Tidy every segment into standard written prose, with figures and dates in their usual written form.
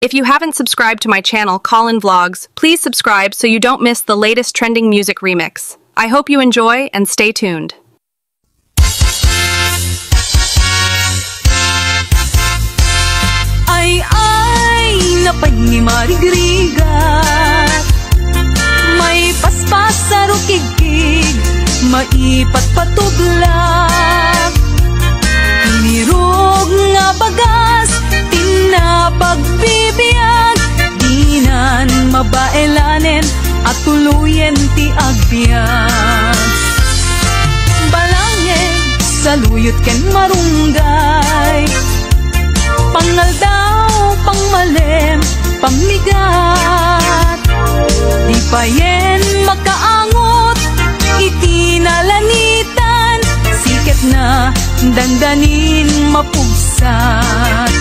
If you haven't subscribed to my channel, Colin Vlogs, please subscribe so you don't miss the latest trending music remix. I hope you enjoy and stay tuned. Ay, napangimarigrigat, may paspas sa rukigig, maipat patuglag. Inirog nga bagas, tinapagbibiag, dinan mabaelanen at tuluyen ti agbiag. Balangeg, saluyot ken marunggay, pangal daw, pangmalem, pamigat. Di payen makaangot, itinalanitan, siket na dandanin mapugsat.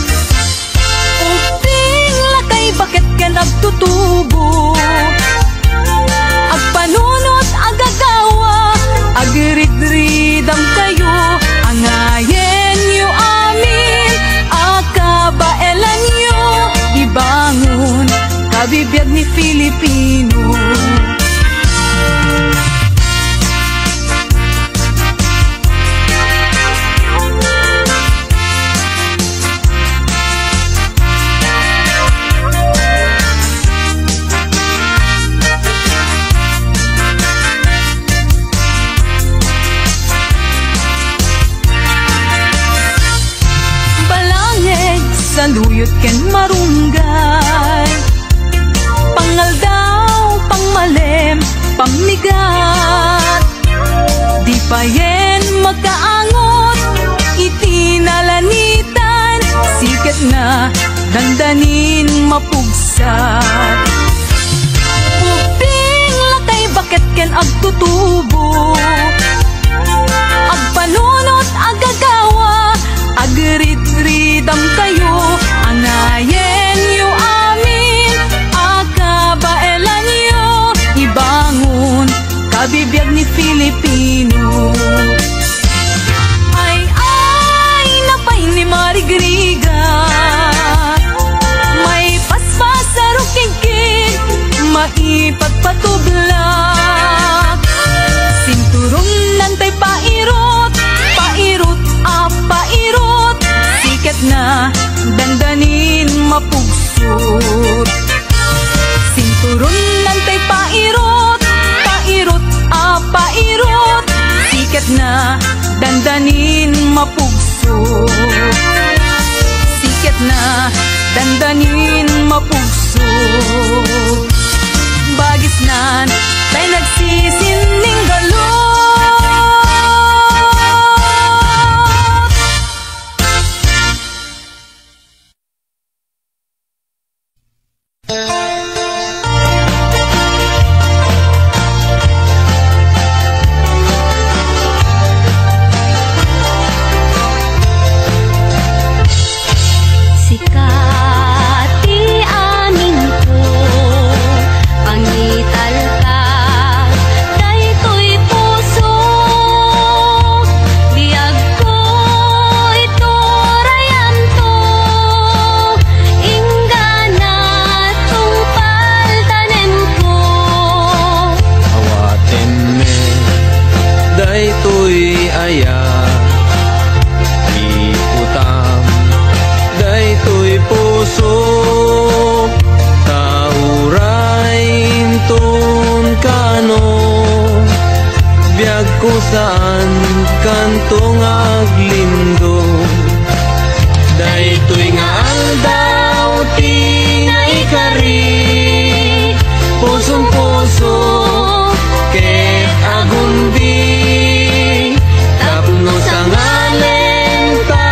Uping lakay bakit ken agtutubo, agpanunot agagawa, agridridam kayo, angayen yu amin, akabaelan yu ibangon, kabibiyag ni Filipino. Saluyot ken marunggay, pangal daw, pangmalem, pamigat. Di payen magkaangot, itinalanitan, sikat na dandanin mapugsat. Uping lakay bakit ken agtutubo, agpanunot agagawa, agridridam kayo, angayen yu amin, akabaelan yu ibangon, kabibiyag ni Filipino. Ay, napay ni marigrigat, may paspas sa rukigig, maipagpatublak. Sinturong nantay pairot, pairot, pairot, sikat na dandanin mapugsot. Sinturon nantay pairot, pairot, pairot, sikat na dandanin mapugsot. Sikat na dandanin mapugsot. Bagis nan tay nagsisining galot. Saan kantong aglindo, daytoy nga aldaw ti naikari, pusong-puso ket agundi, tapno sa ngalen ta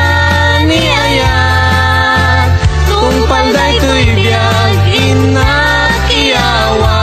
ni ayat, tungpal daytoy biag inakiyawa.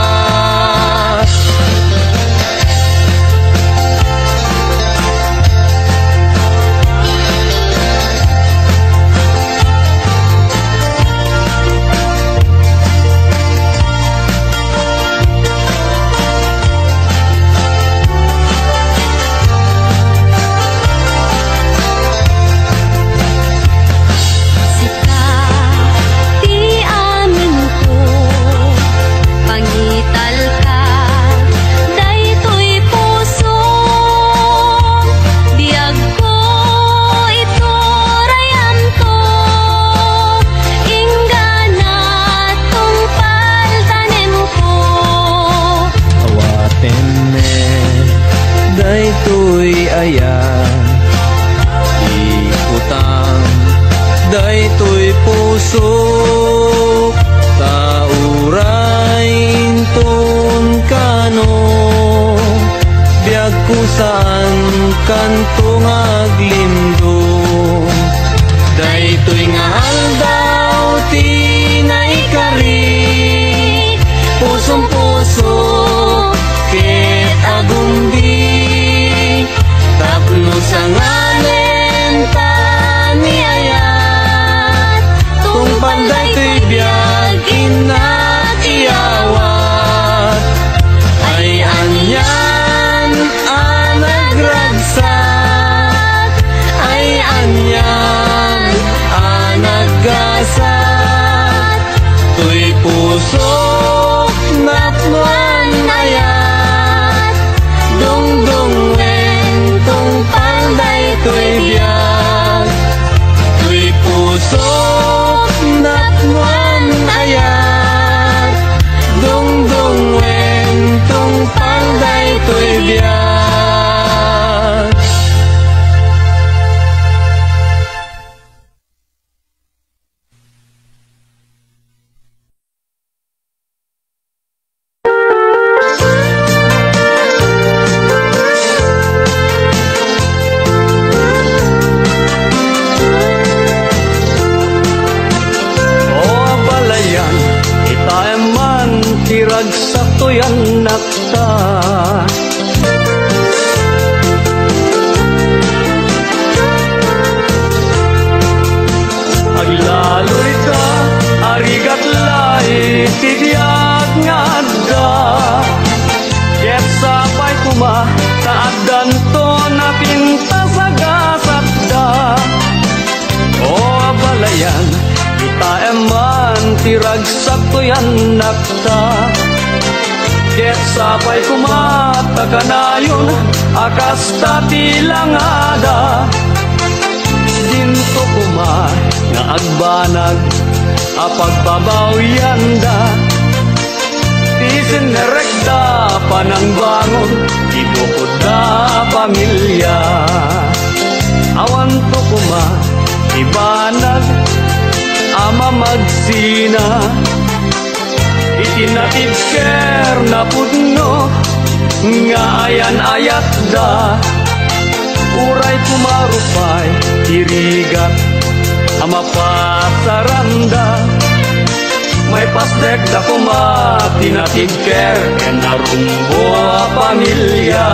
pusok napwan ayat dungdung wen tung palday tuy biag tuy pusok napwan ayat dungdung wen tung palday tuy biag. Yan nakta aglaloy ka arigat lai tigyag nga adda ket sapay kuma taaddan to na pinta sa gasatda o abalayan kita eman tiragsak to yan nakta ket sapay kumata kanayon akas tatilang ada dinto kuma nga agbanag apagbabawyanda tisin nerekta panang bangon ibukod na pamilya awan to kuma ibanag ama magsina itinatid ker na pudno nga ayan-ayat da uray kumarupay irigat ama pasaranda may pasdek da kuma tinatid ker ken narumbo a pamilya.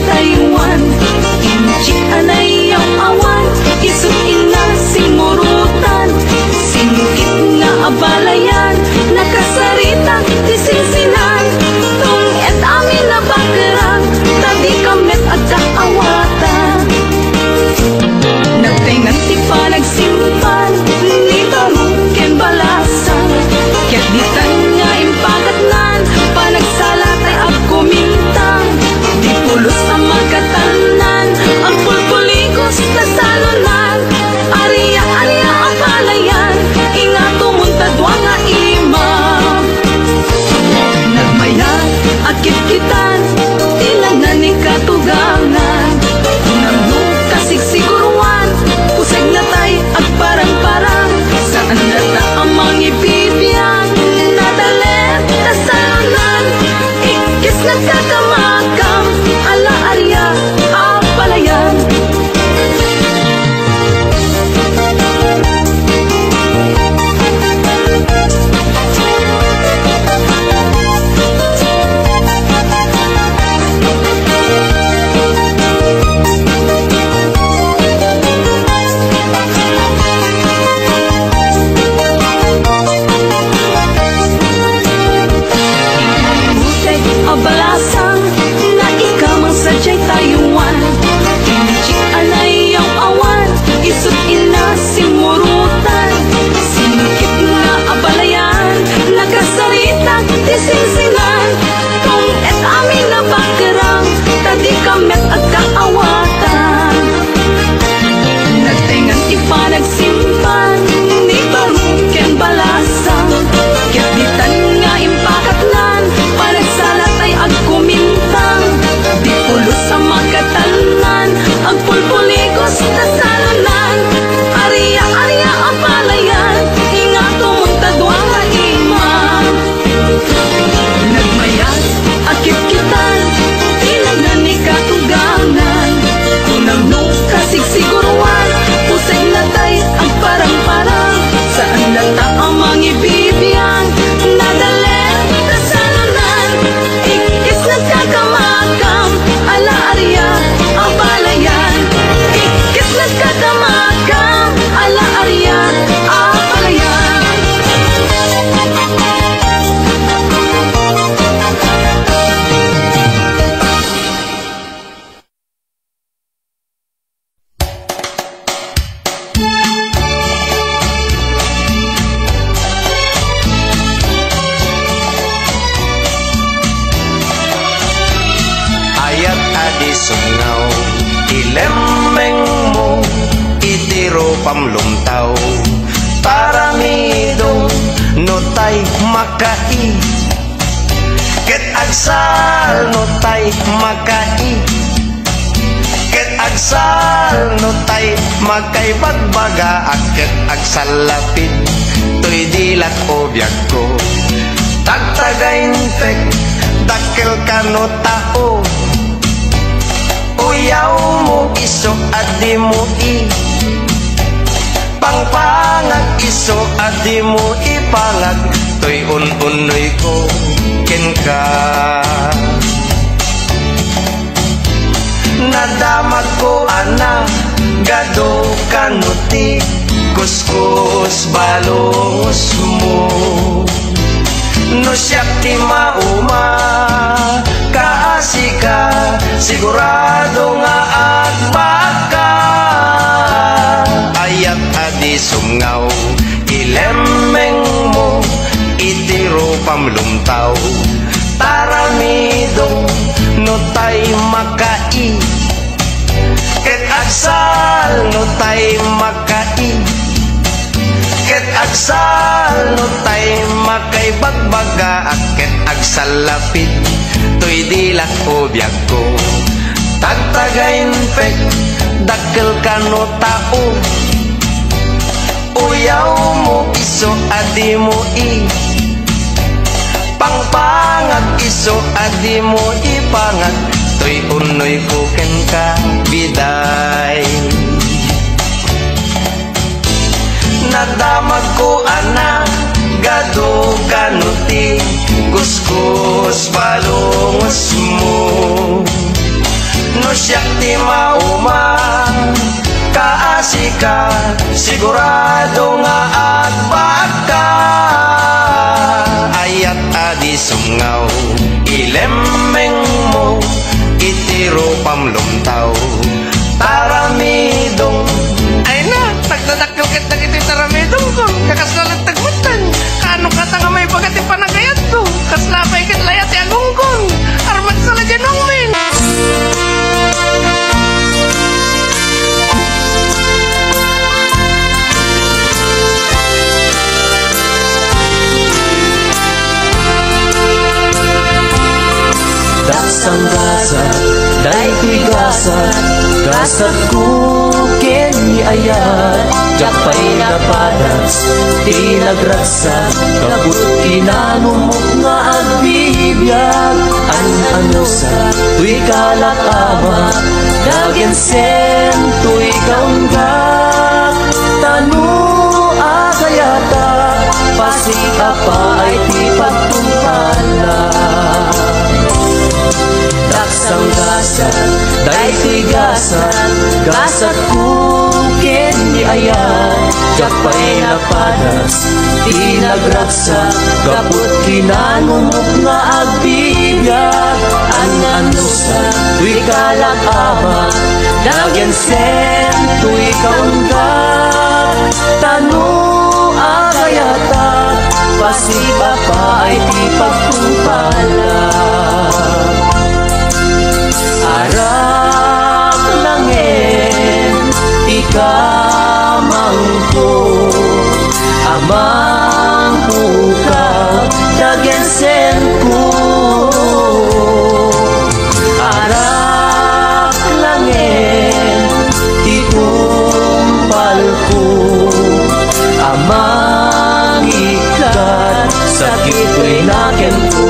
Taiwan sungaw ilemeng mo itiro pamlumtaw paramidong notay makai ket agsal notay makai ket agsal notay magkay bagbaga ket agsal lapit tuy dilat o biag ko tagtagaintek dakkel kano tao uyaw mo iso adi mo i pangpangag iso adi mo ipangag tuy un-unoy ko ken ka nadamag ko ana gado kanuti kuskus balongos mo no siyak ti mauma kaasika sigurado nga agbaka ayat adi sungaw ilemeng mo itiro pamlumtaw taramidong notay makai ket agsal notay makai ket agsal notay makay bagbaga ket agsal lapit tuy dilat o biag ko tagtagainpek dakkel kano tao uyaw mo iso adi mo i pangpangag iso adi mo ipangag tuy unoy ko ken ka biday nadamag ko anak gado kanuti kuskus balongos mo no siyak ti mauma kaasika sigurado nga agbaka ayat adi sungaw ilemeng mo itiro pamlumtaw taramidong ay na tagdadakkel ket dagiti taramidong ko kakasalat tagmutan kano kata nga may bagati panagayat to kaslapay ket layat ti agungkong armat sa lajanong min daksang gasat daytoy gasat gasat ko ken ni ayat japay napadas ti nagragsak kabut kinanumok nga agbibiyag an-ano sa tuy kalakamat dagen sen tuy kaunggak tanu agayata pasita pa ay ti pagtumpala daksang gasat daytoy gasat gasat ko ken ni ayat japay napadas ti nagragsak gaput kinanumok nga agbibiyag an-ano sa tuy kalakamat dagen sen tuy kaunggak tanu agayata pasiba pa ay ti pagtumpala arak langin ikamangko amang bukaw dagen sen ko arak langin itumpal ko amang ikat sakit ko'y naken ko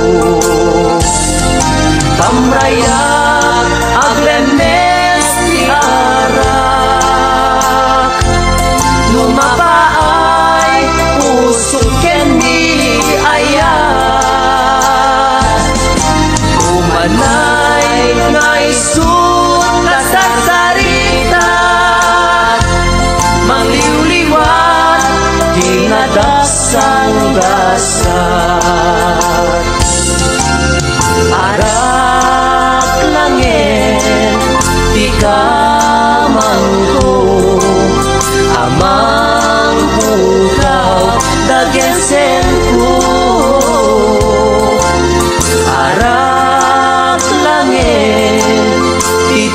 tamrayak aglemes ti arak lumapaay puso ken ni ayat umanay nga isut kasasarita mangliwliwat dinadaksang gasat arak langin di kamangko amang bukaw dagen sen ko arak langin di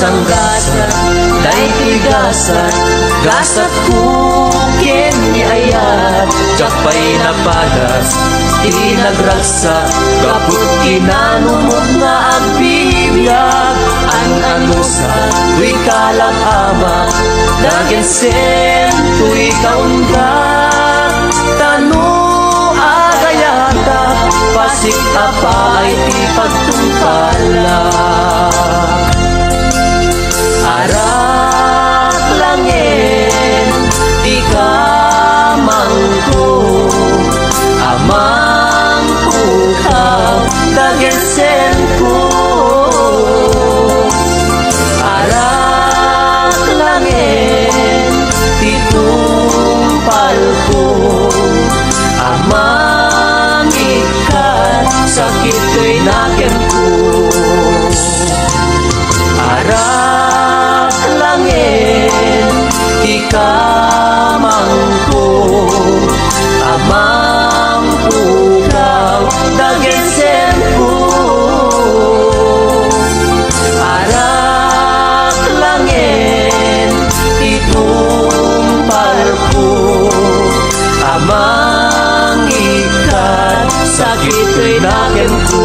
sang gasat, day tigasat, gasat kukin ni ayat, jakpay napadas, tinagragsak, kaput kinanumog nga agbibyag, an-anusa, tuy kalag ama, dagensen, tuy kaundag, tanu agayata, pasik apa ay ti pagtungkalak. Arak langin, di kamangko, amang pukaw, dagensen ko. Arak langin, titumpal ko, amang ikat, sakit ko'y nakin ko. Arak langin, di kamangko, amang pukaw, dagensen ko. Arak langin, itumpal ko, amang ikat, sakit ko'y nakin ko.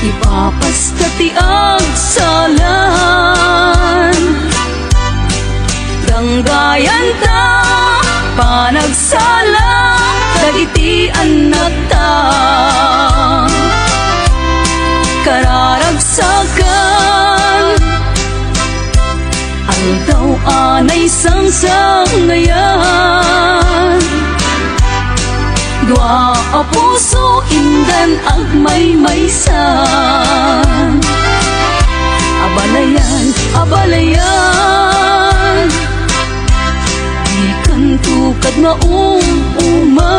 Ipapastati ang salan, danggayan ta panagsala, dagiti anak ta kararagsakan, ang Aldaw anay sang ngayon, dua a puso indan ag maysan. Abalayan, abalayan, di kan tukad nga uma.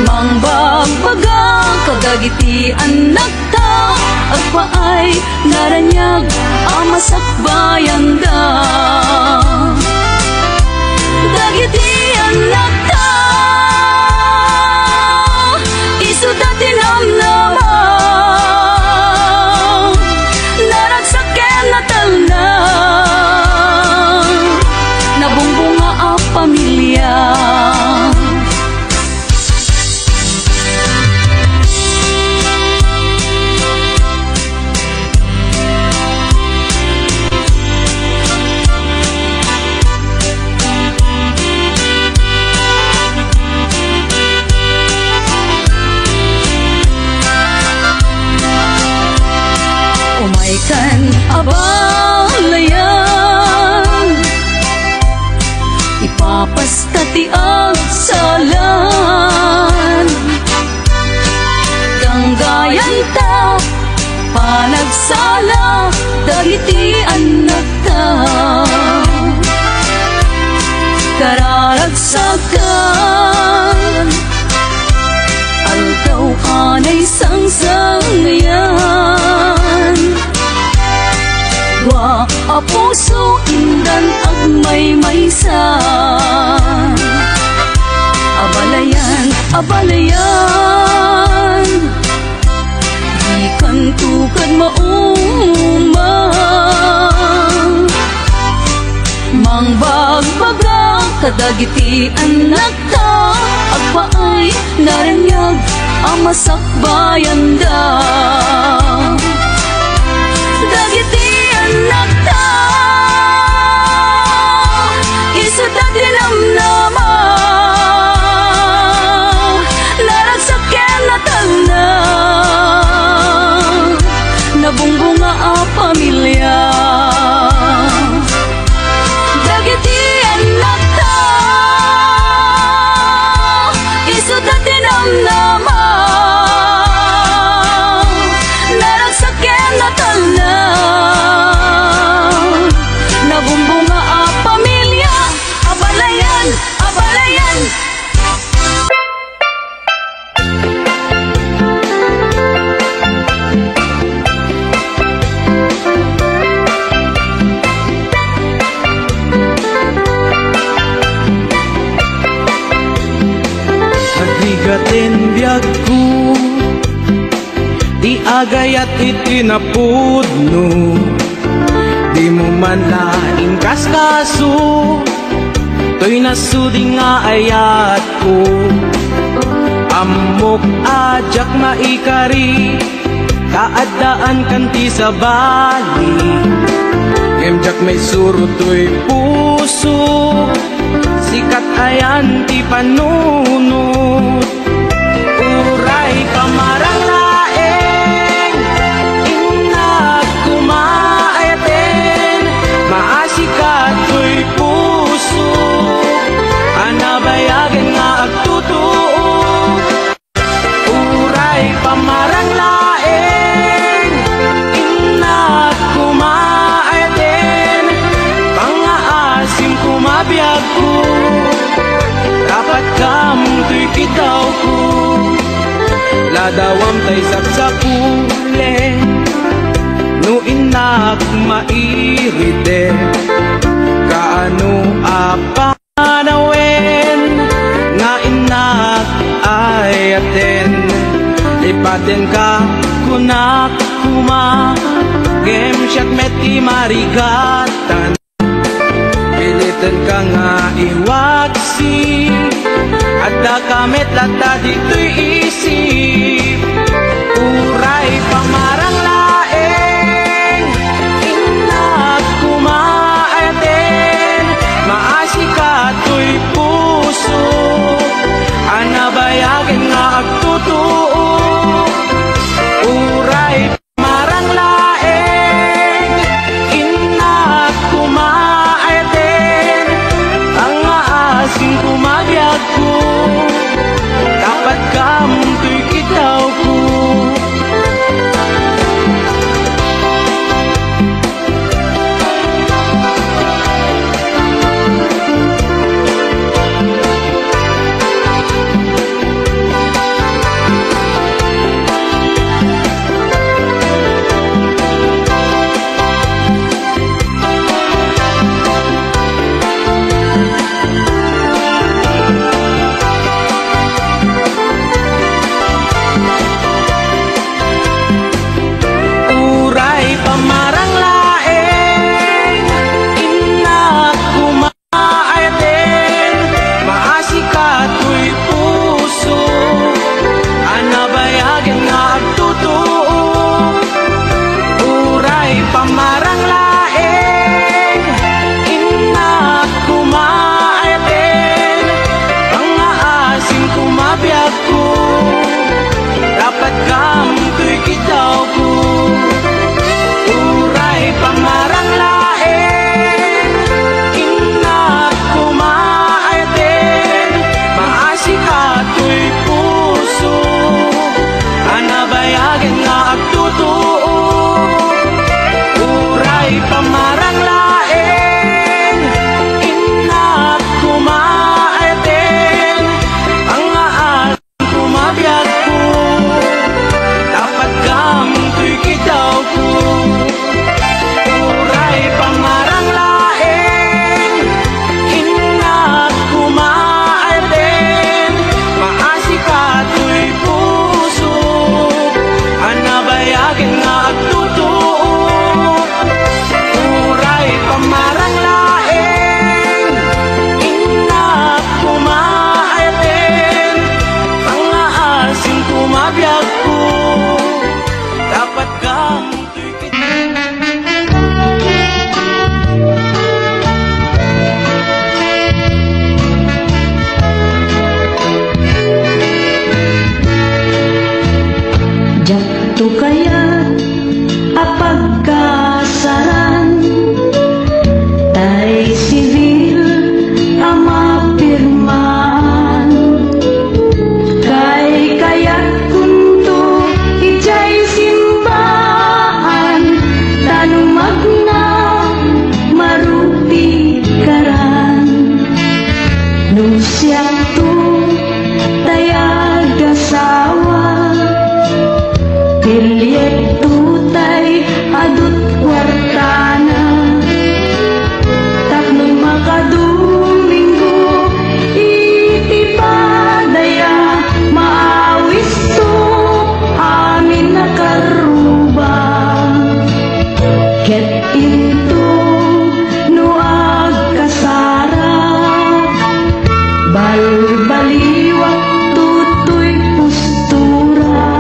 Mangbagbaga kadagiti anak ta, agpaay naranyag amasakbayan da. Dagiti anak ta, isuda tinamnama, naragsaken na talna, nabungbunga a pamilya. Umaikan abalayan, ipapastati ang salan. Ganggayan ta, panagsala, dagiti anak ta. Kararagsakan, aldaw anay ngayon, dua a puso indan ag maysan. Abalayan, abalayan, di kan tukad mauma. Mangbagbaga kadagiti anak ta, agpaay naranyag amasakbayan da. Dagiti anak ta, isuda tinamnama, naragsaken na talna, nabungbunga a pamilya. Dagiti anak ta, isuda tinamnama, naragsaken na talna, nabumbunga a pamilya. Abalayan, abalayan. Agrigatin biyag ko, di agayat itinapudno, di mo man laing kaskaso, to'y nasuding nga ayat ko. Amok ajak maikari, kaadaan kanti sa bali, gemjak may suro to'y puso, sikat ayan ti panunot. Uray pamarang laeng, inag kumaayaten, maasikat ko'y puso, anabayagan nga agtutuo. Uray pamarang laeng, inag kumaayaten, pangaasim kumabiyag ko, dapat kamong to'y kitaw ko. Ladawam tay saksakule, no inak mairite, kaano apanawen, nga inak ayaten, lipaten ka kunak kuma, gemsyak meti marigatan, pilitan ka nga iwaksi, at kamet lata dito'y isip. Uray pamarang laeng, inak kumaayaten, maasika to'y puso, anabayagan nga agtutuo. Uray pamarang laeng, Into nuag kasarap balbaliwat tutoy postura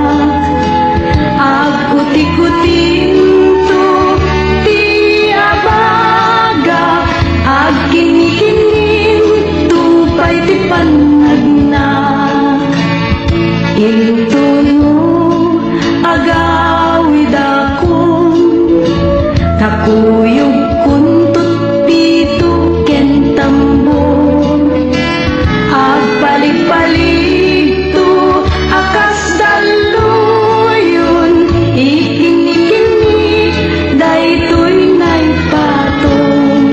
agkuti-kutin to ti abaga agkini-kinin tupay ti panagnak into no agawid akong kakuyog kuntut pito ken tambor agpalig-palig to akas daluyon ikinikini daytoy nay patong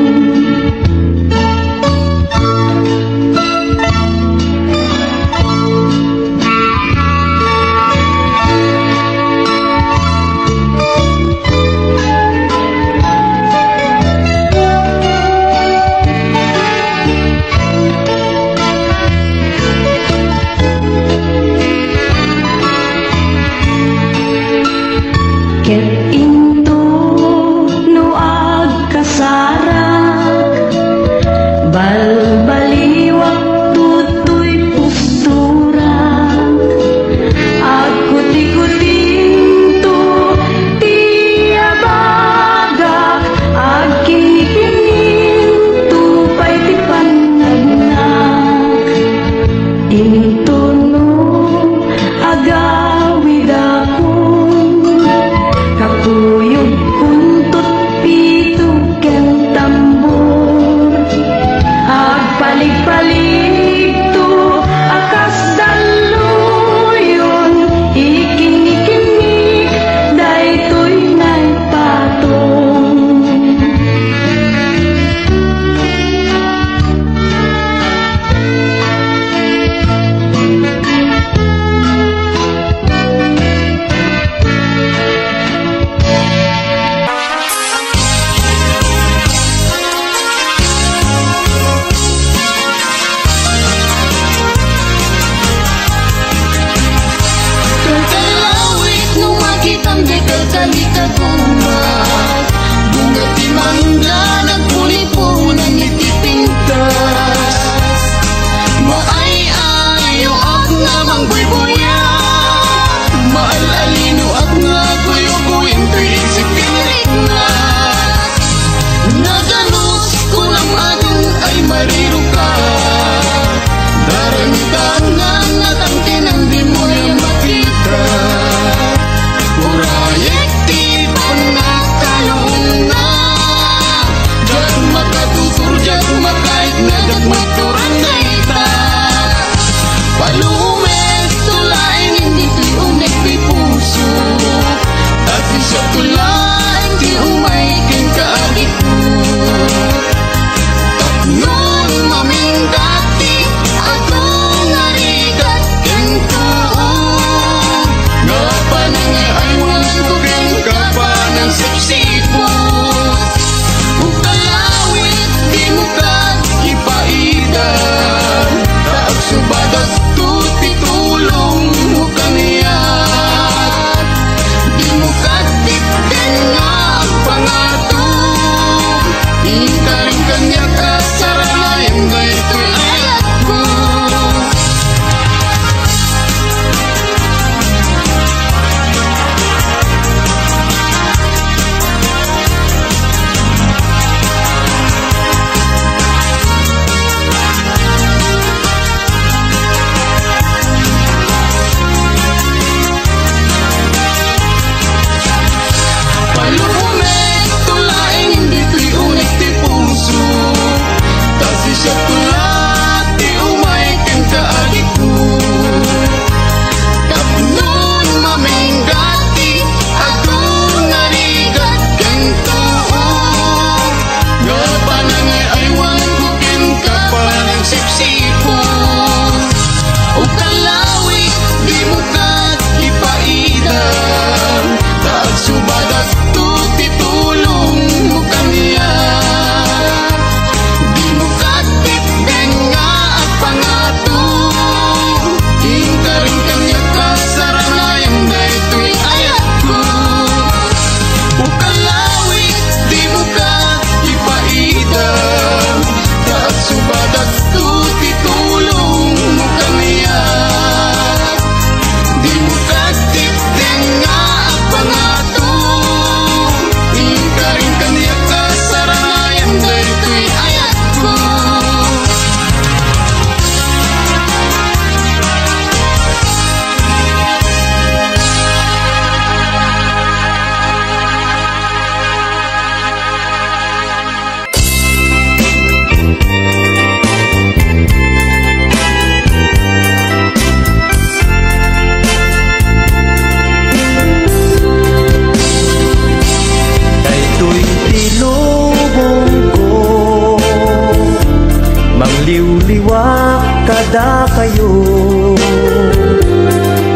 mangliwliwa kada kayo,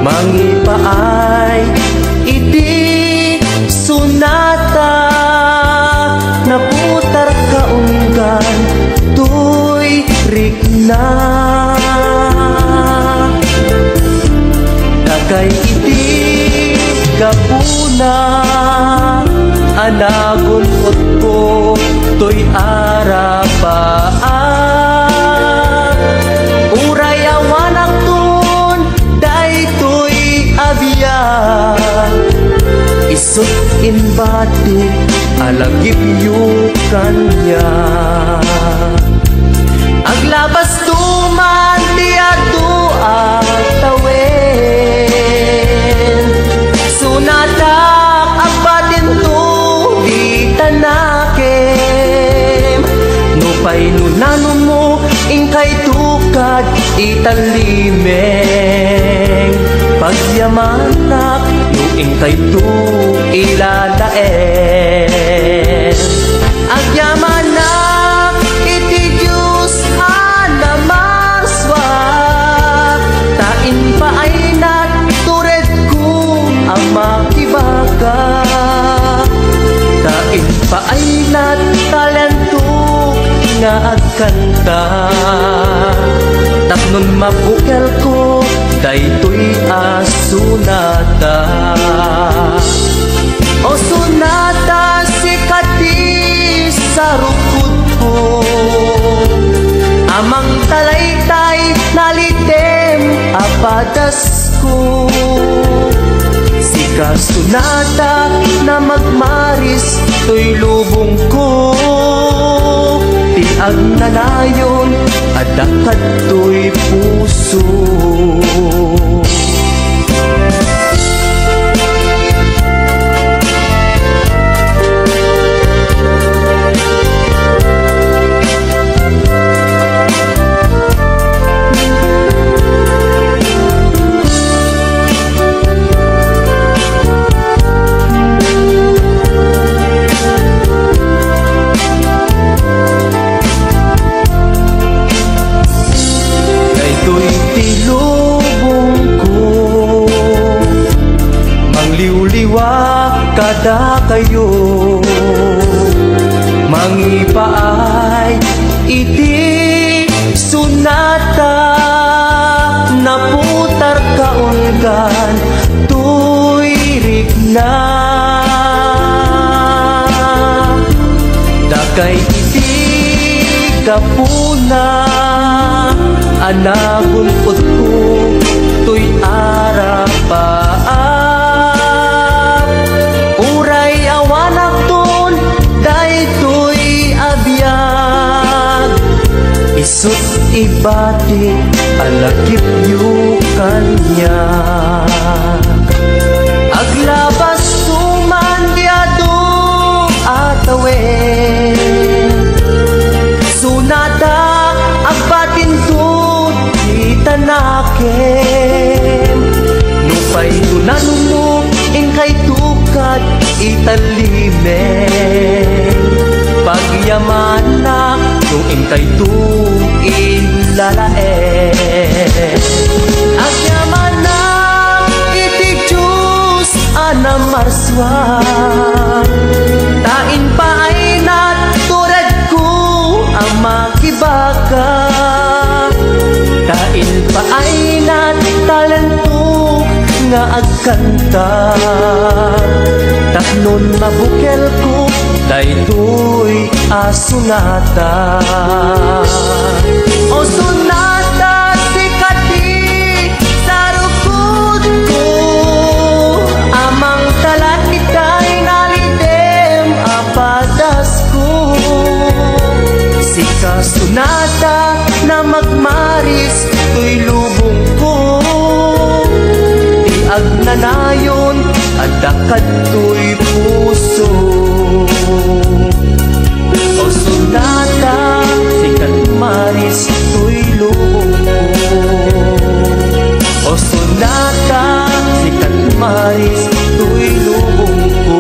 mangipaay iti sunata, naputar kaunggan tuy rikna, dagay iti gapuna, anagon ko tuy arapaan, uray awanak tun daytoy abiyag, isot inbati alagip yu kanya, aglabas tuman di adu atawen, sunatak abatin tu di tanakem, nupay nunano mo ingkay tukad italimeng, pagyamanak no ingkay tu ilalaen, agyamanak iti Diyos anamarswa, tain pa ay natured ko ang makibaga, tain pa ay natalanto nga agkanta, tapnon mabukel ko daytoy asunata, o sunata sikati sa rukod ko, amang talaytay nalitem apadas ko, sika sunata na magmaris to'y lubong ko, tiag nanayon adakad to'y puso. Kada kayo mangipaay iti sunata, naputar kaunggan tuy rikna, dagay iti kapuna, anagon ko tuy arapaan, isot ibati alagip yu kanya, aglabas tuman di adu atawen, sunata agbatin tu di tanakem, nupay tunanong mo ingkay tukad italimeng, pagyamanak nung ingkay tu ilalaen, agyamanak iti Diyos anamarswa, tain pa ay natured ko ang makibaga, tain pa ay natalanto nga agkanta, tapnon mabukel ko daytoy asunata, o sunata sikati sa rukod ko, amang talatitay nalitem apadas ko, sika sunata na magmaris tuy lubong ko, tiag nanayon adakad tuy puso, o sunata sikat maris tuy lubong ko, o sunata sikat maris tuy lubong ko.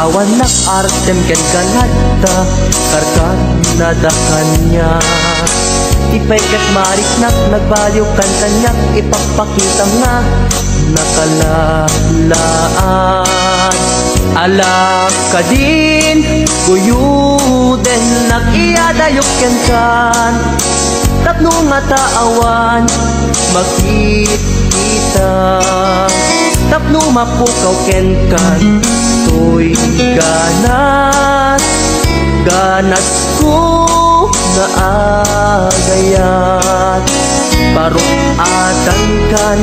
awan nak artem ken kanada karkan nada kanya ipaikat marik nak nagbaliw kan kanyak ipagpakita nga nakalalaan alak ka din guyuden nakiyadayok ken kan tapno nga taawan makikita tapno mapukaw ken kan to'y ganas ko na agayat parukatan kan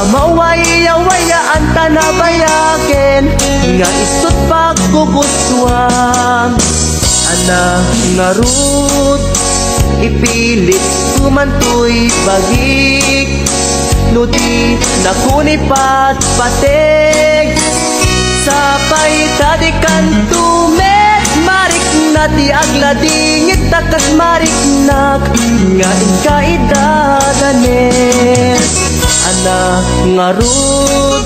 amawaya-wayaan tanabayaken nga isut pagkuguswam anak ngarut ipilit kumantoy bagik nuti nakunipat patek sapay tadikan tumet marik nati agladingit takas marik nak nga inkaidadanes anak ngarut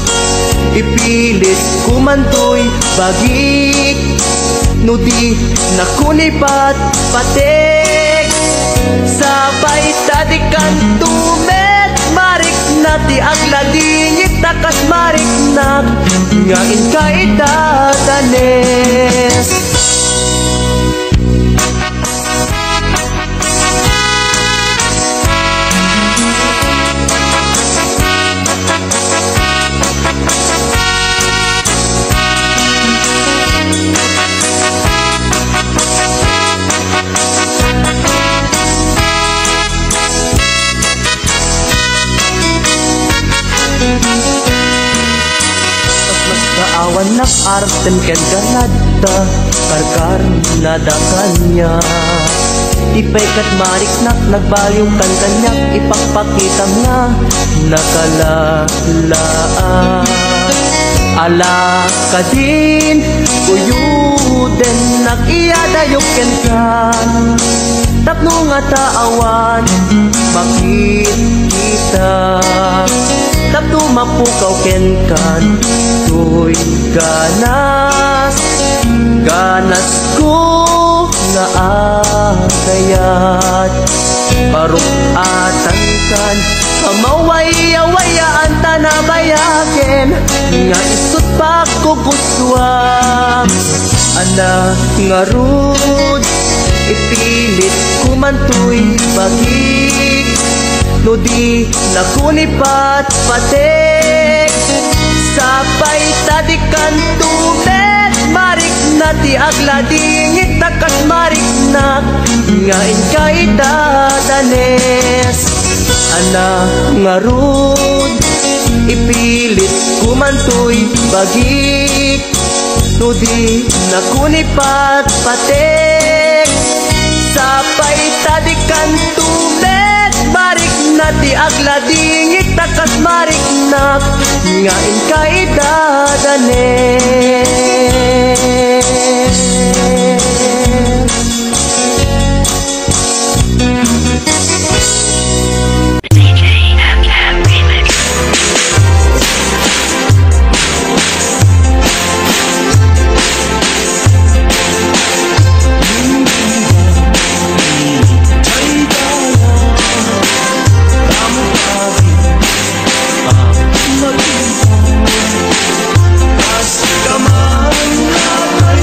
ipilit kumantoy bagik nuti nakunipat patek sapay tadikan tumet marik nati agladingit takas marik nak nga inkaidadanes awan nak artem ken ganada karkar nada kanya ipaikat marik nak nagbaliw kan kanyak ipagpakita nga nakalalaan alak ka din uyuden nakiyadayok ken kan tapno nga taawan makikita tapno mapukaw ken kan to'y ganas ko nga agayat parukatan kan amawaya-wayaan tanabayaken nga isut pagkuguswam anak ngarud ipilit kumantoy bagik nudi nakunipat patek sapay tadikan tumet marik nati agladingit takas marik nak nga inkaidadanes anak ngarud ipilit kumantoy bagik nudi nakunipat patek sapay tadikan tumet marik nati agladingit takas marik nak nga inkaidadanes Come on,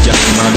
Jangan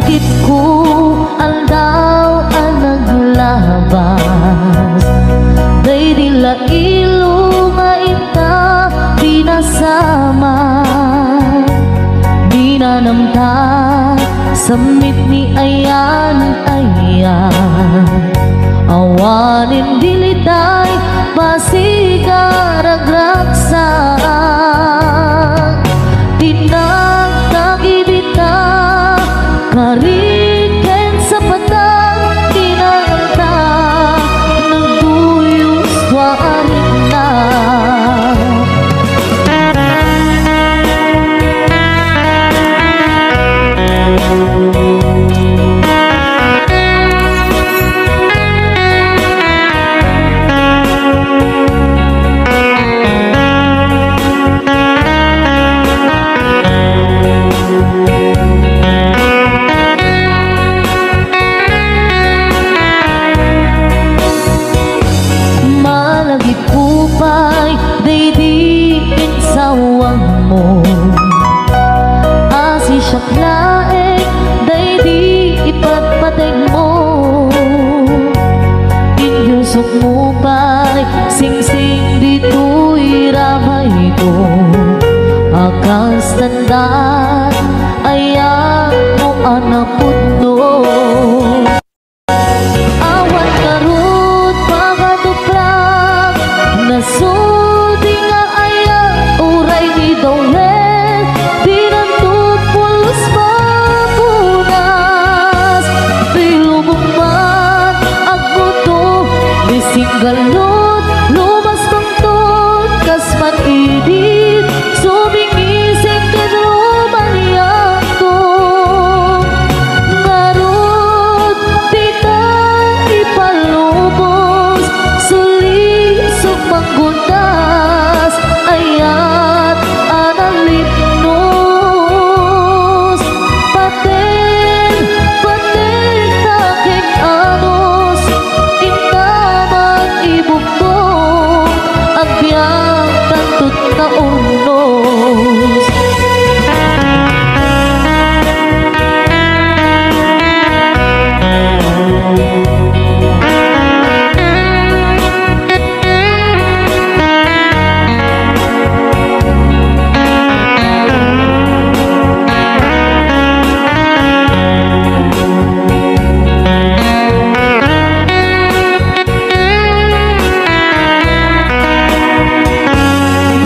sakit ko andaw ang naglabas. Day dila ilo nga ita binasama, binanamta samit ni ayan awanin dilitay pasigaragraksa. Tinagtagibita kariken sa patang tinanta nagduyos warin na. Laeng day di ipagpatay mo, inyusok mo pa'y sing-sing dito'y ramay ko. Akas tandaan ayan mo anapot no. Awan karut pagkatuprak nasudi nga ayan uray ni Dawel dinantuk pulos mapunas. Pilumuman agbuto bisinggalot lumas pangton kasman idit sumingising kadrumaniyang ko. Ngarot tita ipalubos suli sumanggundas ayat analipnos paten taking anos intamang ibugtong ang biyang tantut na unos.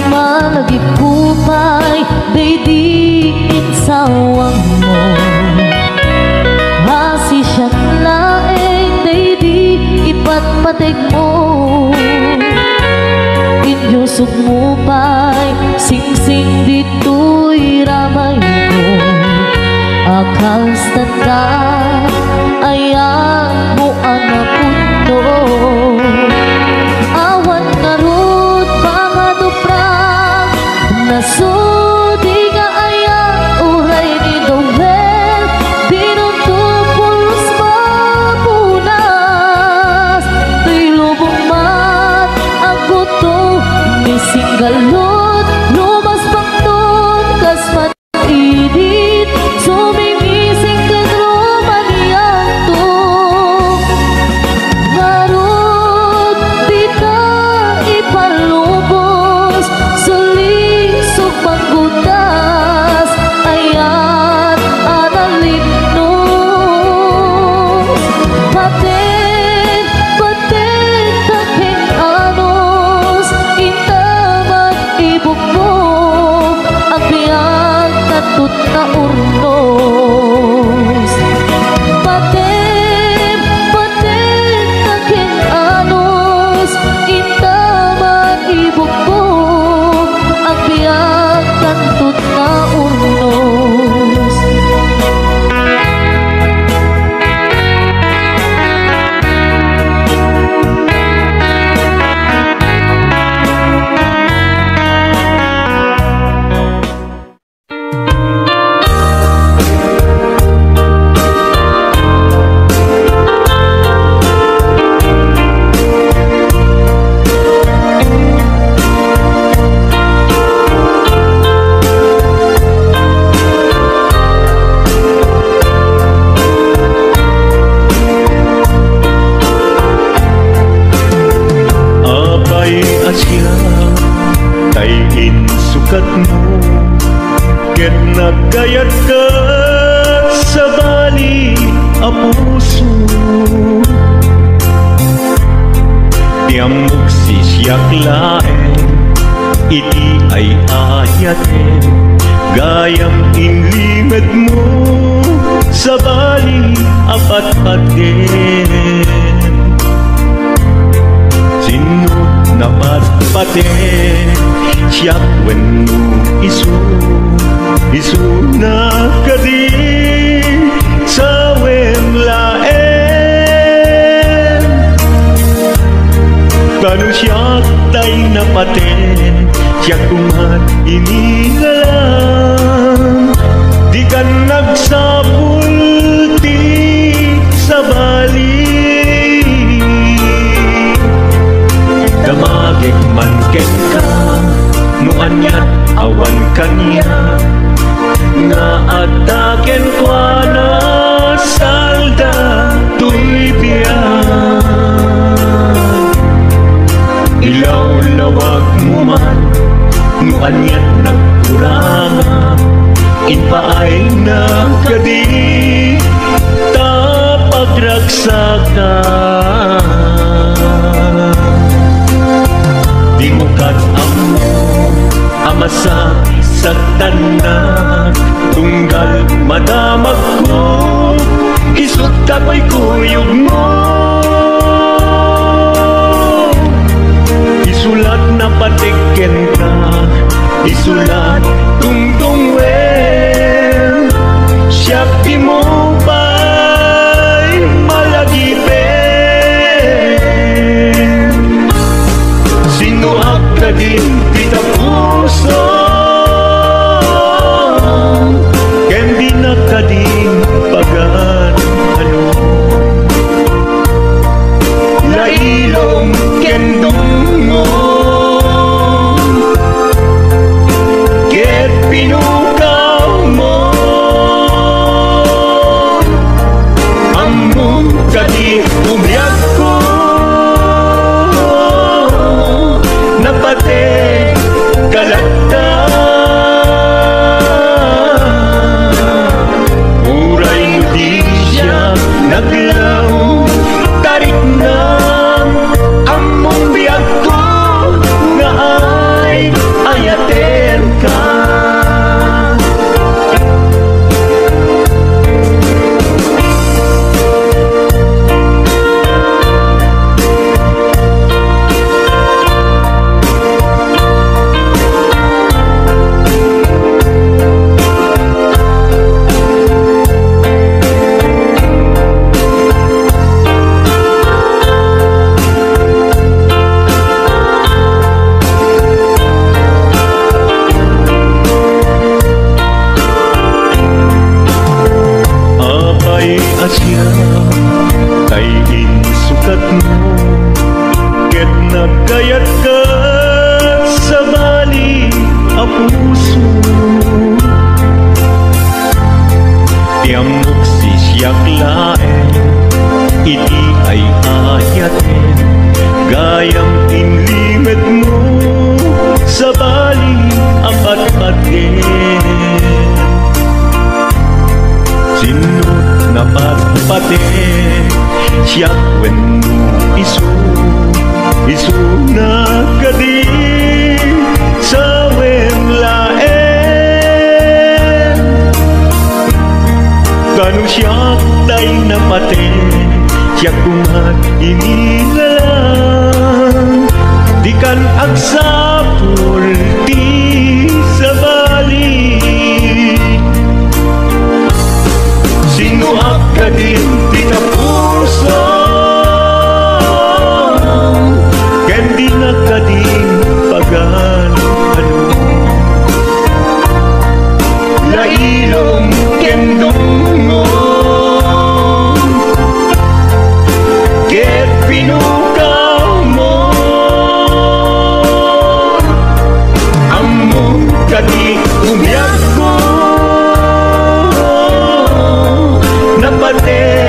Malagip kupay day di insawang mo, hasi siya't laeng day di ipatpatig mo. Inyusok mo pa'y sing-sing dito'y ramay ko. Akas tanda ayan mo anapunto. Awan narut pangaduprak nasudi nga ayan uray ni Dawel dinuntok pulos mapunas. Tuy lubong mat ang buto nisinggalot lumas pangton kasman idit sumingising kadrumaniyang to. siyak laeng, iti ay ayaten, gayam inlimed mo, sa bali apat-paten. Sinut na patpaten, siyak wenno isu na kadi, sa wemlaen. Kanu siyak tay napaten, siyak kumat inigalan, di kan nagsapulti sa bali. Damagig man ken ka, nuanyat awan kanya, nga ataken kwa na salda tuy biyan. Ilaw-lawag mo man, nuanyat nagkuranga, inpaay na kadi, tapagragsakan. Di mo kat-amo, amasa sa tanan, tunggal madamag ko, isut kapoy kuyog mo. Isulat na patiken ka, isulat tungtung wen, siyak di mo ba'y malagipen. Sinuak ka din kita puso, ken di na ka din pagan ano. Lailong ken dungo, ket pinukaw mo, among ka di umyak ko, napate kalata. Uray mo di siya naglaw, tarik na among biyag ko, nga ay ayaten ka. Asya kay insukat mo, ket nagkayat ka sa bali a puso. Tiamok si siyak laeng, iti ay ayaten, gayam inlimed mo, sa bali apat-paten. Sinut na patpaten, siyak wenno isu na kadi, sa wemlaen. Kanu siyak tay napaten, siyak kumat inigalan, di kan agsapul ti sa bali. Sinuak ka din di na puso, ken di na ka din pagan ano. Lailong ken dungo, ket pinukaw mo, among ka di umyak ko, napate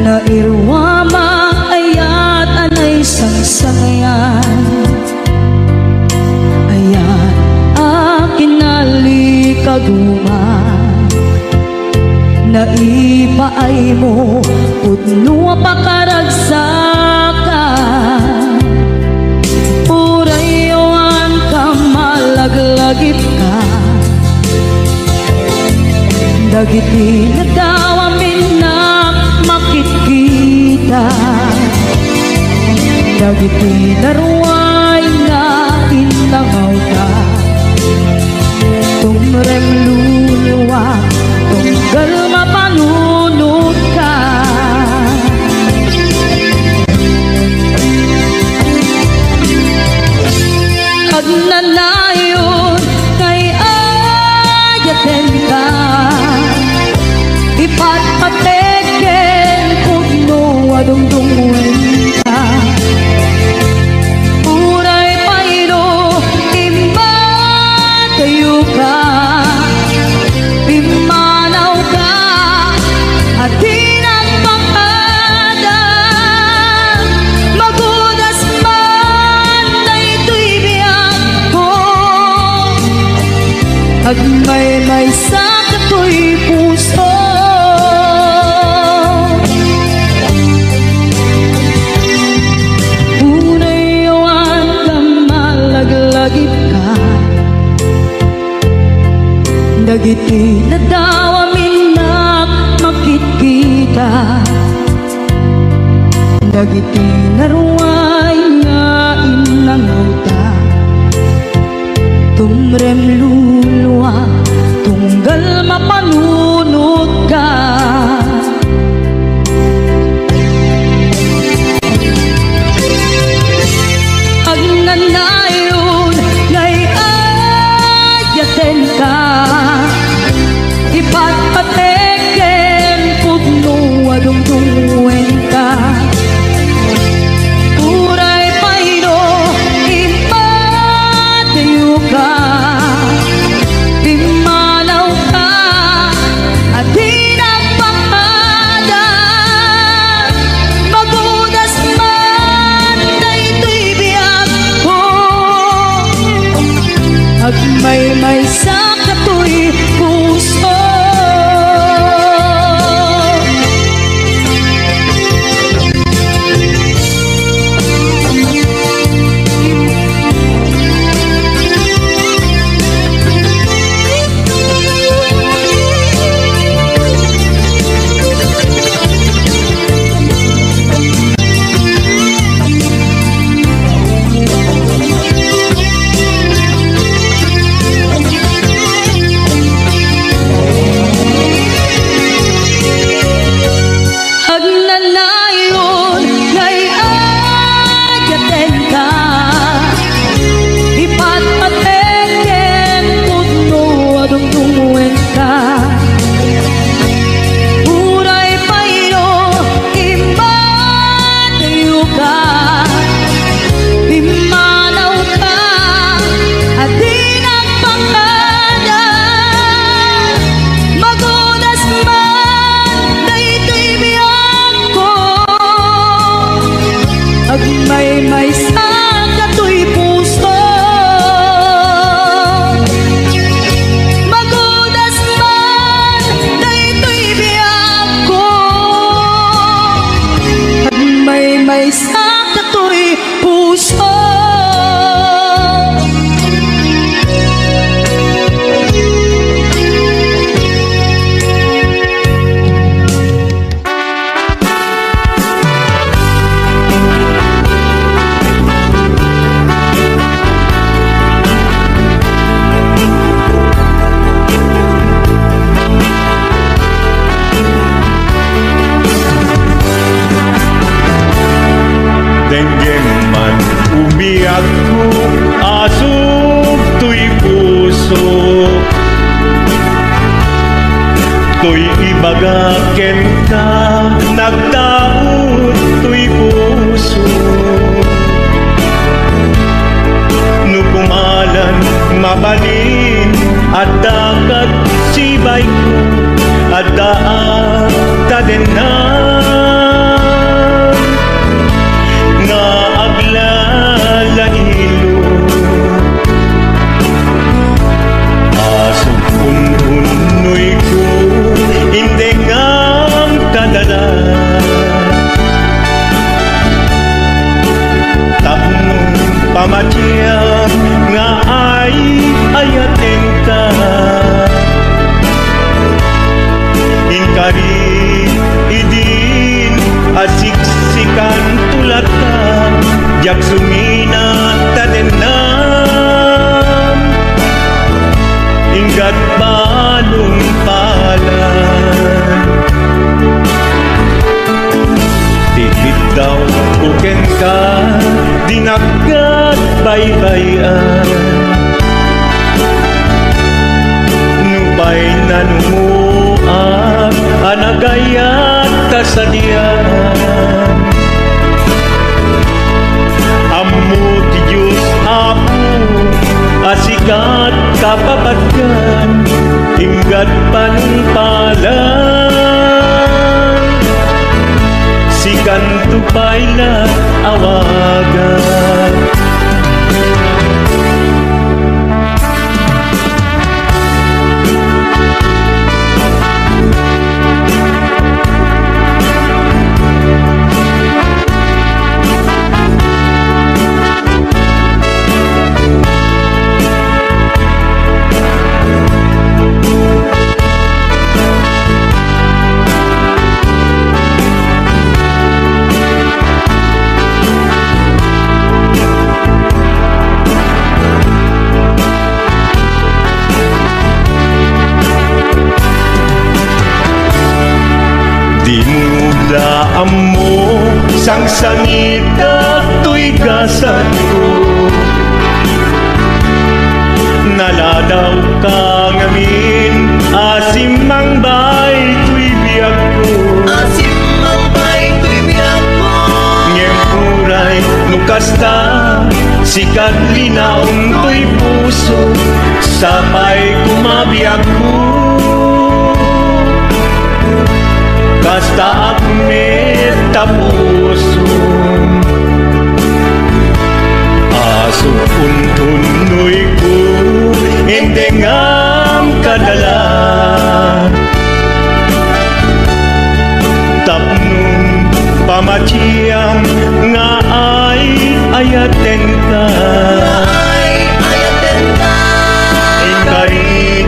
nairwama ayat anay sangsangayan. Ayat akin nalikaguman, naipaay mo putno pakaragsakan. Urayawan ka malaglagip ka, dagiti nadawamin na makikita, dagiti naruay na inangaw ka. Tumrem luluwa, tunggal mapanunod ka. Agnanayon kay ayaten ka, ipatpateken pugno adungdungwen ka. Uray payro imatayo ka, pimanaw ka at di nagpakada. Magudas man na ito'y biyag ko, agmay-may sa kato'y puso. Unayawan ka malaglagip ka, dagiti nadawamin na makikita, dagiti naruay nga inangaw ta. Tumrem luluwa, tunggal mapanunod ka. Agnanayon ngay ayaten ka, ipatpateken pugno adungdungwen ka. Uray payro imatayo ka, pimanaw ka at di nagpakada. Magudas man na ito'y biyag ko, agmay-may sa kato'y puso. Agnanayon ngay ayaten ka, ipatpateken pugno adungdungwen ka. Uray payro imatayo ka, pimanaw ka at di nagpakada. Magudas man na ito'y biyag ko, agmay-may sa kato'y puso. Magudas man na ito'y biyag ko, agmay-may sa kato'y puso. Denggen man umiyak ko, asog to'y puso. To'y ibagaken ka, nagtaot to'y puso. Nukumalan mabalin at dakat sibay ko, at daan tadenan. pamatiyang nga ay ayaten ka. Inkari idin asiksikan tulata jak sumina tadenam inggat balong palan tikit daw kuken ka dinagat baybayan nubay nanumuak anagayat kasadian ammo ti Diyos apo asikat kapapatgan inggat panumpalan sikan tupay na awagan. Dinudaan mo sang sangit at tuigasan ko naladaw ka ngamin asimang bay tuy biyak ko asimang bay tuy biyak ko ngempuray nukasta sikat linaong tuy puso sapay kumabiyak ko basta akmet tapuso asok puntunoy ko endengam kadala tapnong pamatiyang nga ay ayaten ka ingkarit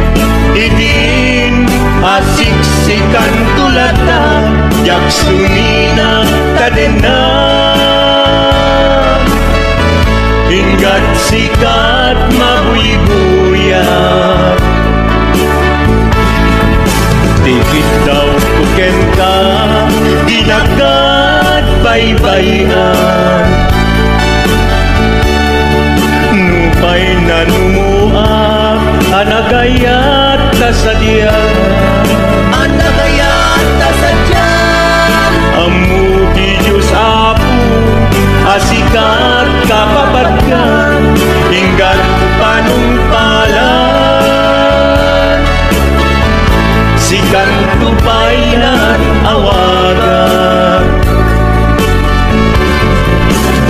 idin asiksikan tulata jak sumina kadena inggat sikat mabuy-buyak tikit daw kuken ka ginagat baybayan nupay nanumuak anagayat kasadian ammo ti Diyos apo asikat kapapatgan inggat panumpalan sikan tupayan awagan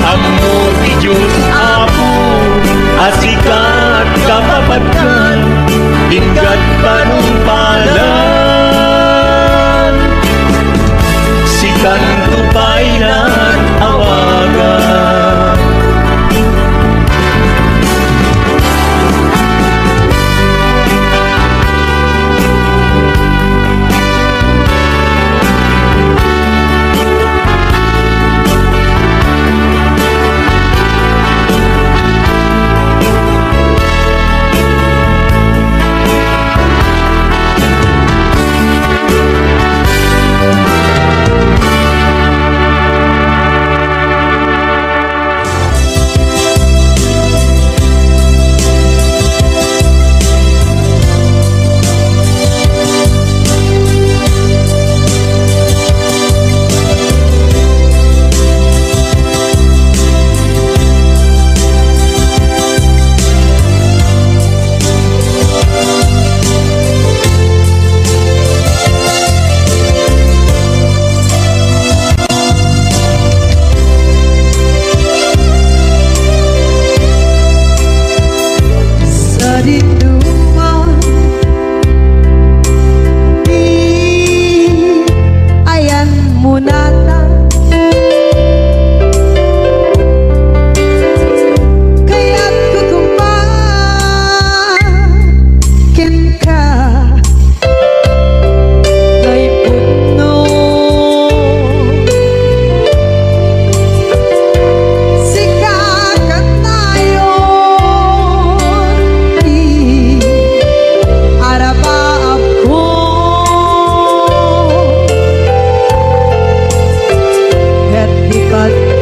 ammo ti Diyos apo asikat kapapatgan inggat panumpalan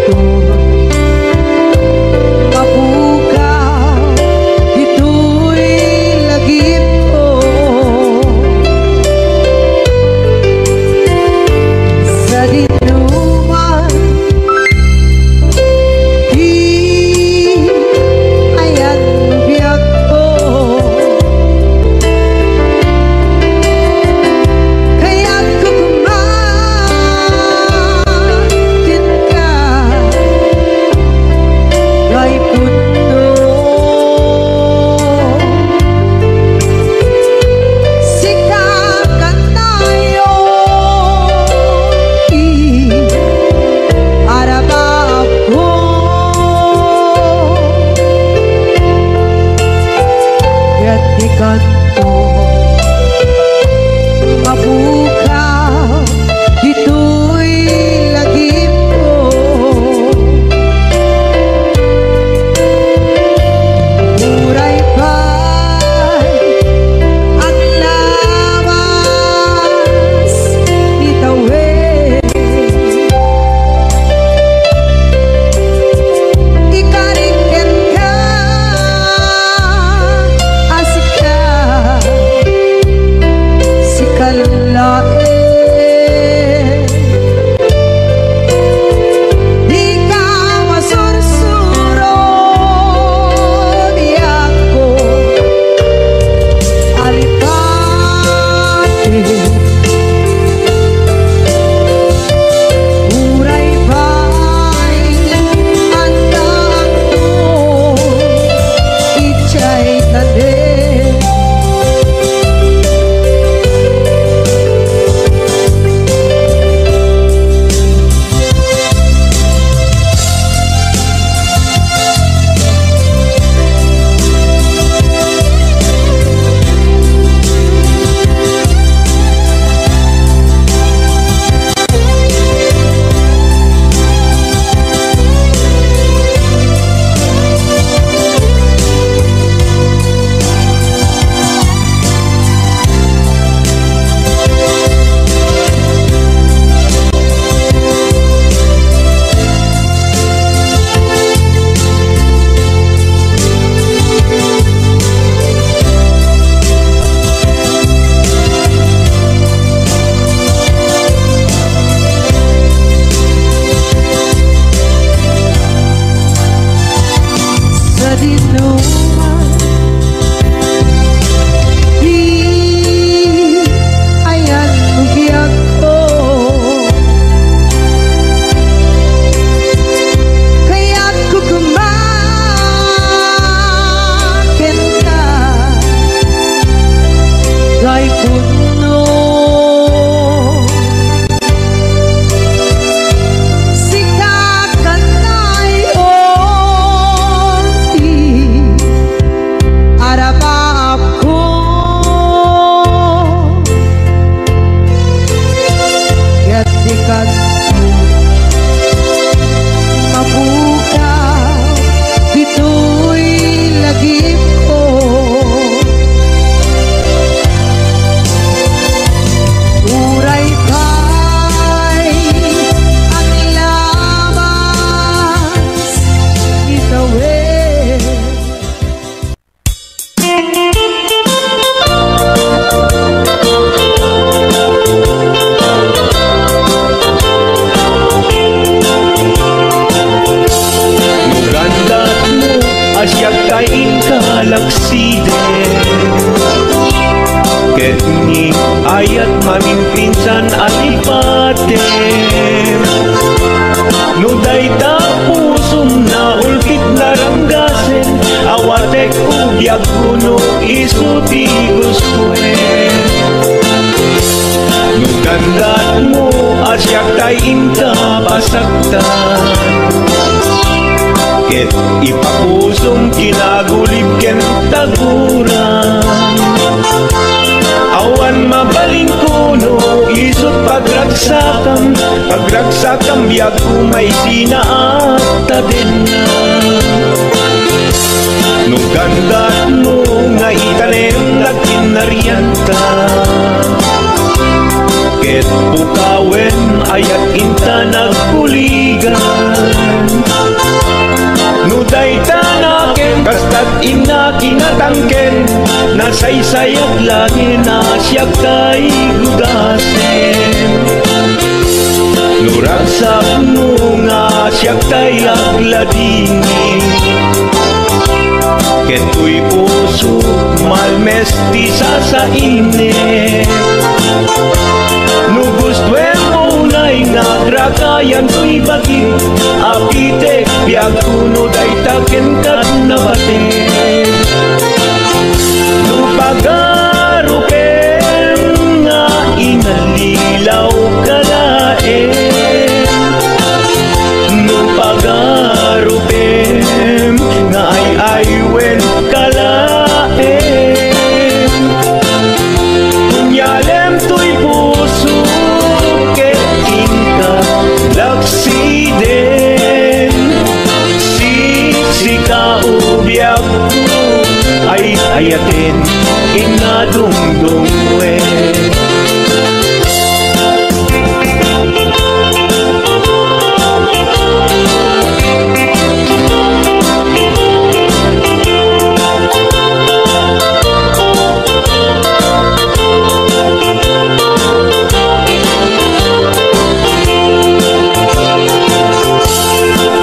kanto mabukaw ito'y lagip ko sa dinuman di ayan biyak ko kaya't kukumakin ka kay puno sikakan tayo arabab ko kaya't ikanto mabukaw ito'y lagip ko muray pa'y ang lawas itawid ikariken ka asika sikalalain di ka masursuro di ako alipate muray pa'y andang ko ichay tade sa dinuman di ayan biyak ko kaya't kukumakin ka kay puno sikakan tayo arabab ko kaya't ikanto mabukaw ito'y lagip ko muray pa'y ang lawas itawid Mugandat mo asyak kain kalakside Ketni ayat mamimpinsan alipate Nuday tapusum na ulkit naranggasen Awatek ugyag kuno isuti gusuen Nugandat mo asyak kain kabasaktan Ket ipapusong kinagulib ken taguran Awan mabalin kuno isut pagragsakam biag kumay sinaata din na Nung gandat mo nga itanem nagkinarianta Ket pukawen ayat inta nagkuligan inatangken nasaysayat langin na siya kay gudasen nuragsak mo nga siya kay agladini keto'y puso malmestisa sa init nugustwen mo na'y nagrakayan to'y bagit apitek biag kuno day taken kat nabatin nupagarupen nga inalilaw kalaen nupagarupen nga ay-aywen kalaen kunyalem to'y puso ket inka laksiden sika ubiag ko ay ayatin inadungdungwe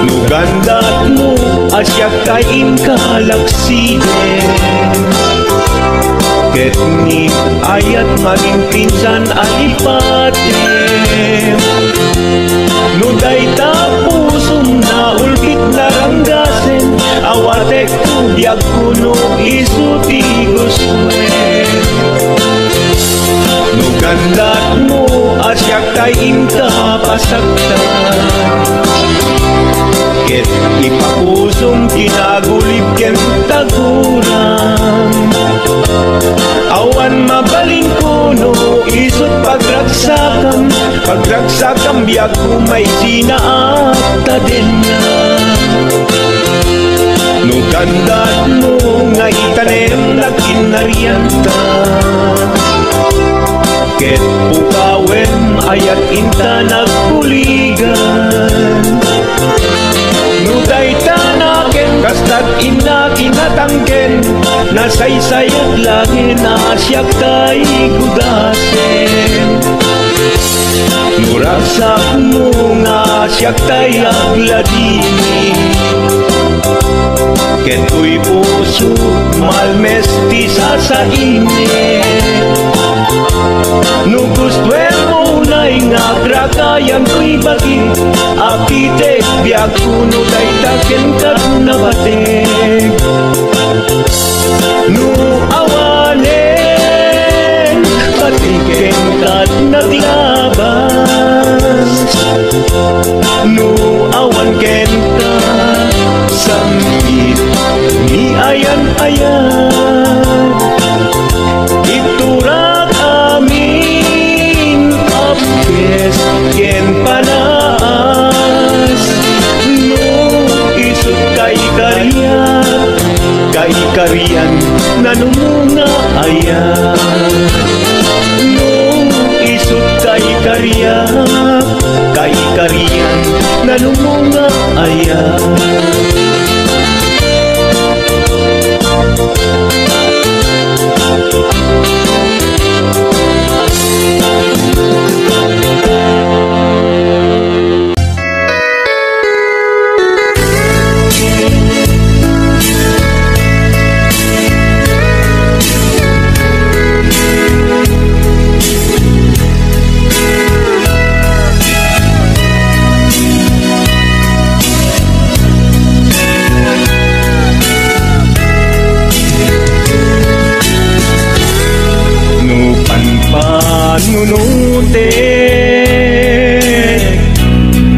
nugandat mo asya kain kalaksiden ket ni ayat maging pinsan alipatin nuday tapusum na ulkit naranggasen awatek biag kuno isuti guswen nugandat mo asya kain kapasaktan ket ipapusong kinagulib ken taguran awan mabalin kuno isut pagragsakam biag kumay sinaakta din na nugandat mo nga itanem nagkinarianta ket pukawen ayat inta nagpuligan nuday tanaken kastat ina kinatangken nasaysayat langin na siya kay gudasen nurasak mo nga siya kay agladini keto'y puso malmestisa sa init nugustwen mo na'y nagrakayan to'y bagit apitek biag kuno day taken kat nabatek nu awanen patiken kat naglabas nu awan ken ka sangit ni ayan-ayan iturak amin apkes ken panas no isut kay karian nanumunga ayan no isut kay karian nanumunga ayan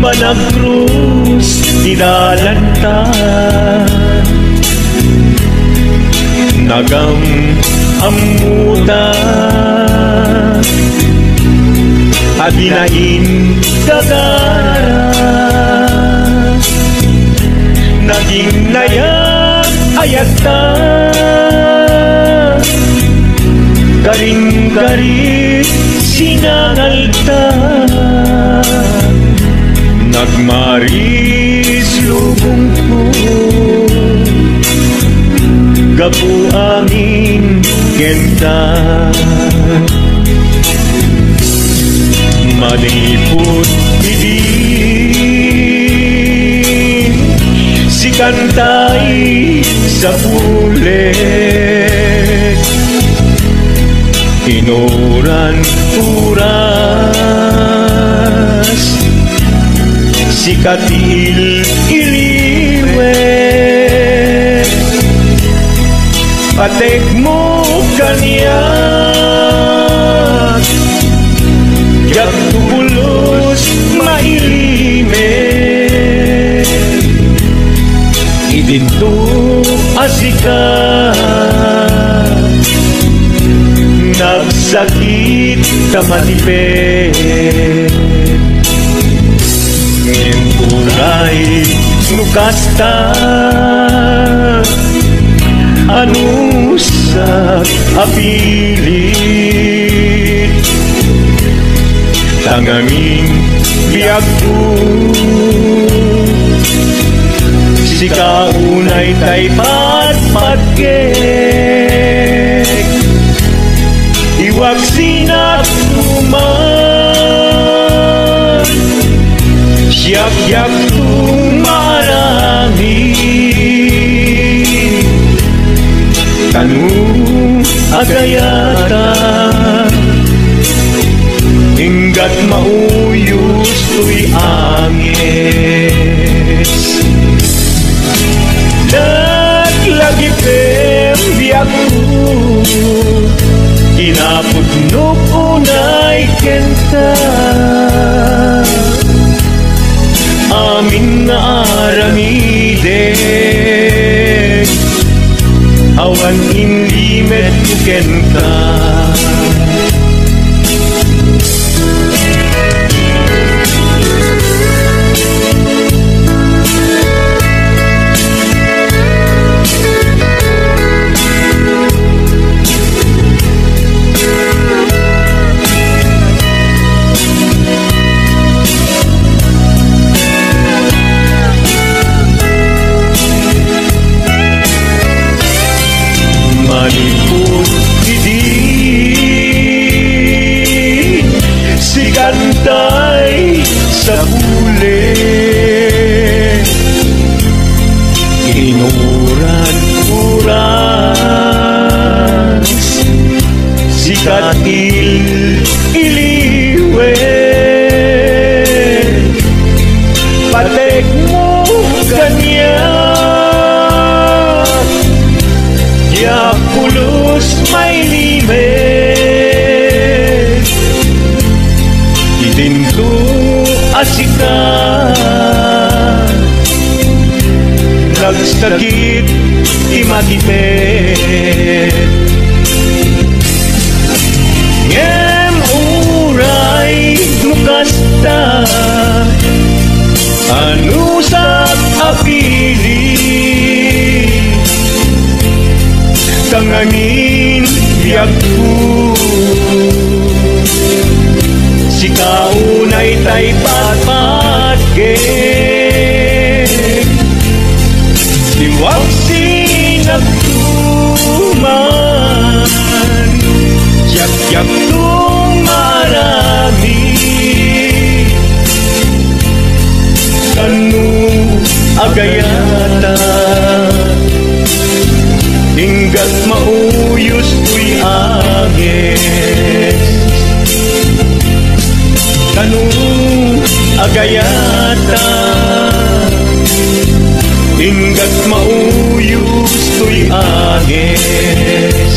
Panagkrus dinalanta nagam amuta adinain kagara naging nayag ayata karing-karing sinangalta nagmaris lubong ko na po amin kenta. Manipot idin si kantay sa pulet, inuran uras si katil iliwet, patek mo kanyak yak tubulos mailimet, idinto asikat nagsakit kamatipet. Ngenturay nukasta anusak apilit, tanganging biyagto si kaunay tay patpatkek, iwag sinagtuman siyak-yak tumarami, kanu agayata hinggat mauyos tuy angis. Naglagi pem biyagto kinapudnok unay kenta, amin na aramidek awan inlimet kenta. Manipot idin si kantay sa pulet, inuran uras si katil iliwet, patek mo ganyan yak pulos may limet, idinto asikat nagsakit imatipet. Ngem uray nukasta anusak apili, tangangin biyagto si kaunay tay patpatkek, iwag sinagtuman yak-yak tumarami, kanu agayata hinggat mauyos tuy agis, kanu agayata hinggat mauyos tuy agis.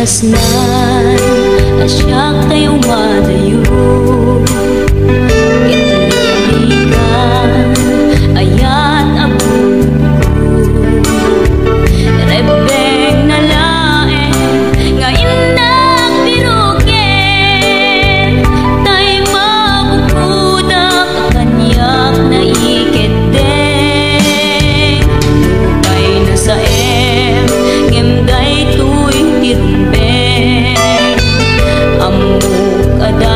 kasnan asya kay umadayo kinaligan ayat abuko rebeng na laeng ngayon nagbirukin tay mabukuda kakanyak na iketeng lukay na sa ngemday tuy tirumbeng amuk ada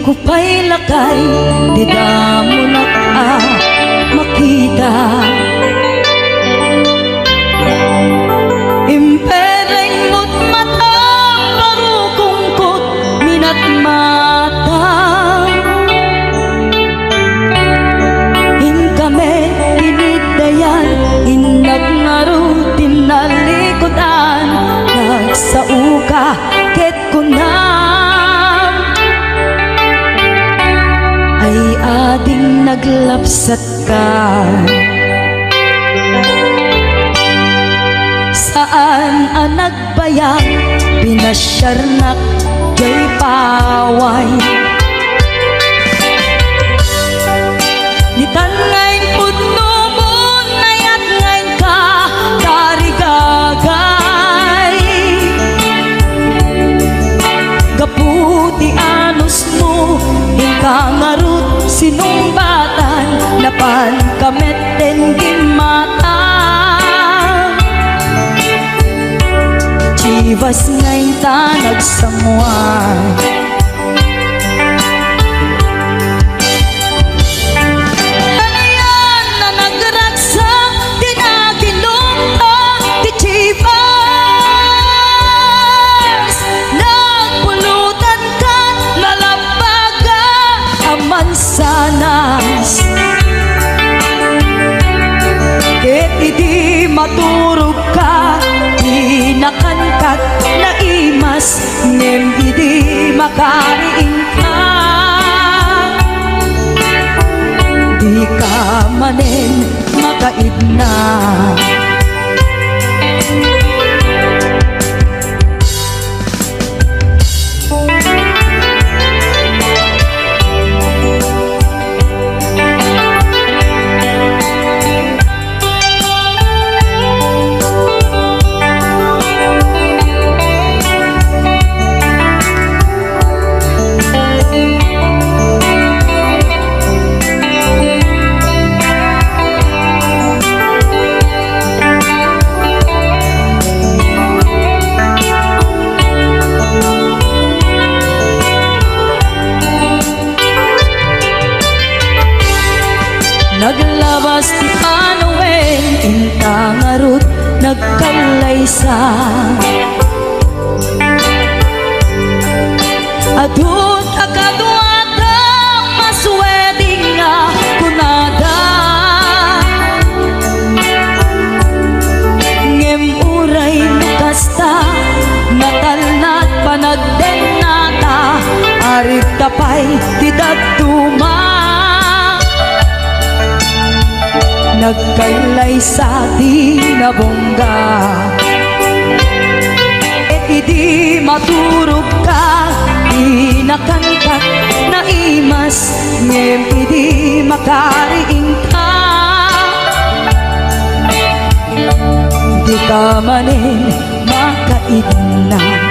ko pa'y lakay, di da mo na makita. Impereng mo't mata, parukungkot minat mata. In kami inidayan, inag ngaro tinalikodan, nagsauka ket kunam. Ay ading naglapsat ka, saan ang nagbayang pinasyarnak jay paway. Nitangain puno mo nayat ngayon ka tarigagay. Gaputi anos mo ingkangarut sinumbatan, napan kameten gimata. Chivas ngayon ta nagsamuan, halayan na nagraksak, dinaginumpa di Chivas. Nagpulutan ka, nalabaga aman sanas, ket idi maturog ka, inakankat na imas, ngem idi makariing ka. Di ka manen makaidna. Naglabas ti Panuel, intangarut nagkalaysa. Adut akaduada masweding nga kunada, ngem uray nukasta natalnat panagdenata, arit tapay tidagtuma. Nagkailay sa di nabongga, et idi maturog ka, di nakankat na imas, ngem idi makariing ka. Di ka manin makaidna.